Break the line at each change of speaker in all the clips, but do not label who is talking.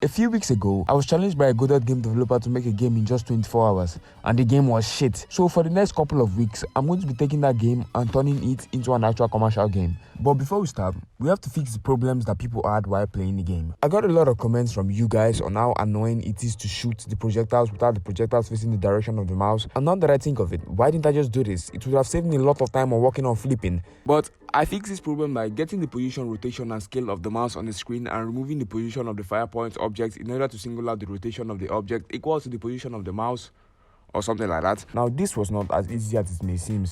A few weeks ago, I was challenged by a goated game developer to make a game in just 24 hours, and the game was shit. So for the next couple of weeks, I'm going to be taking that game and turning it into an actual commercial game. But before we start, we have to fix the problems that people had while playing the game. I got a lot of comments from you guys on how annoying it is to shoot the projectiles without the projectiles facing the direction of the mouse. And now that I think of it, why didn't I just do this? It would have saved me a lot of time on working on flipping. But I fixed this problem by getting the position, rotation and scale of the mouse on the screen and removing the position of the fire point object in order to single out the rotation of the object equal to the position of the mouse or something like that. Now this was not as easy as it may seem.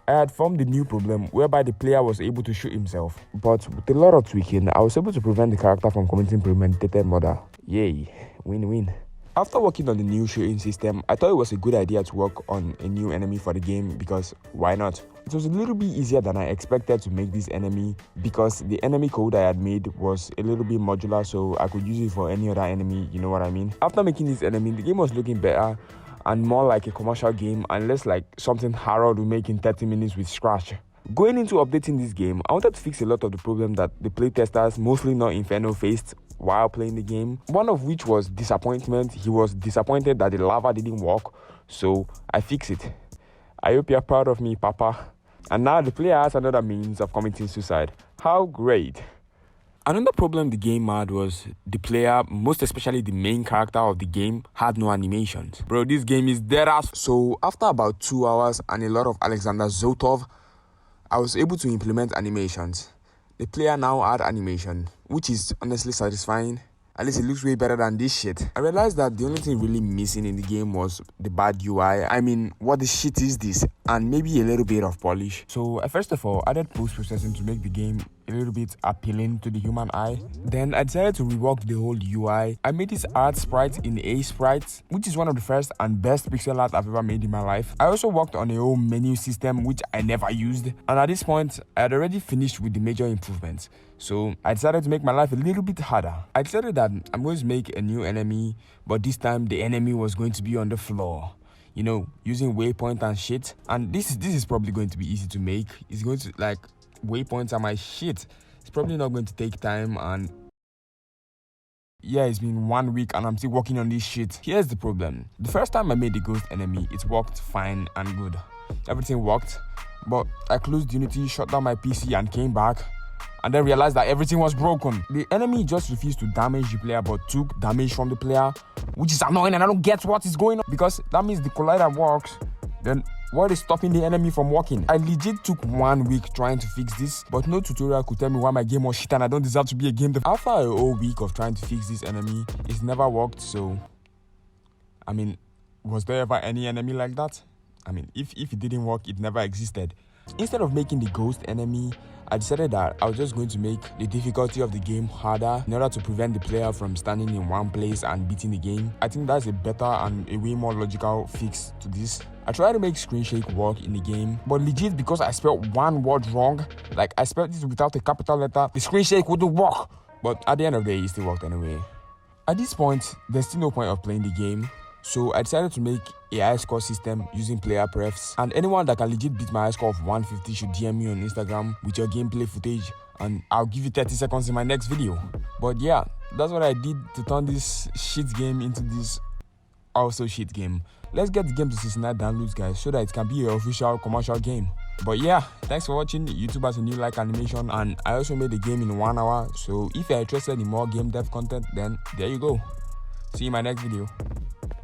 I had formed a new problem whereby the player was able to shoot himself, but with a lot of tweaking, I was able to prevent the character from committing premeditated murder. Yay, win-win. After working on the new shooting system, I thought it was a good idea to work on a new enemy for the game because why not? It was a little bit easier than I expected to make this enemy because the enemy code I had made was a little bit modular, so I could use it for any other enemy, you know what I mean? After making this enemy, the game was looking better and more like a commercial game and less like something Harold would make in 30 minutes with Scratch. Going into updating this game, I wanted to fix a lot of the problems that the playtesters, mostly not Inferno, faced while playing the game. One of which was disappointment. He was disappointed that the lava didn't work, so I fixed it. I hope you're proud of me, Papa. And now the player has another means of committing suicide. How great. Another problem the game had was the player, most especially the main character of the game, had no animations. Bro, this game is dead ass. So after about 2 hours and a lot of Alexander Zotov, I was able to implement animations. The player now had animation, which is honestly satisfying. At least it looks way better than this shit. I realized that the only thing really missing in the game was the bad UI. I mean, what the shit is this? And maybe a little bit of polish. So I first of all added post-processing to make the game a little bit appealing to the human eye. Then I decided to rework the whole UI. I made this art sprite in A Sprite, which is one of the first and best pixel art I've ever made in my life. I also worked on a whole menu system which I never used. And at this point, I had already finished with the major improvements. So I decided to make my life a little bit harder. I decided that I'm going to make a new enemy, but this time the enemy was going to be on the floor. You know, using waypoint and shit. And this is probably going to be easy to make. It's going to, like, waypoints are my shit. It's probably not going to take time, and yeah, it's been 1 week and I'm still working on this shit. Here's the problem. The first time I made the ghost enemy, it worked fine and good. Everything worked, but I closed Unity, shut down my PC and came back and then realized that everything was broken. The enemy just refused to damage the player but took damage from the player, which is annoying and I don't get what is going on because that means the collider works. Then what is stopping the enemy from working? I legit took 1 week trying to fix this, but no tutorial could tell me why my game was shit and I don't deserve to be a game developer. After a whole week of trying to fix this enemy, it's never worked, so I mean, was there ever any enemy like that? I mean, if it didn't work, it never existed. Instead of making the ghost enemy, I decided that I was just going to make the difficulty of the game harder in order to prevent the player from standing in one place and beating the game. I think that's a better and a way more logical fix to this. I tried to make screen shake work in the game, but legit because I spelled one word wrong, like I spelled this without a capital letter, the screen shake wouldn't work. But at the end of the day, it still worked anyway. At this point, there's still no point of playing the game. So I decided to make a HighScore system using player prefs, and anyone that can legit beat my HighScore of 150 should DM me on Instagram with your gameplay footage and I'll give you 30 seconds in my next video. But yeah, that's what I did to turn this shit game into this also shit game. Let's get the game to 69 downloads, guys, so that it can be an official commercial game. But yeah, thanks for watching. YouTube has a new like animation and I also made the game in 1 hour, so if you're interested in more game dev content, then there you go. See you in my next video.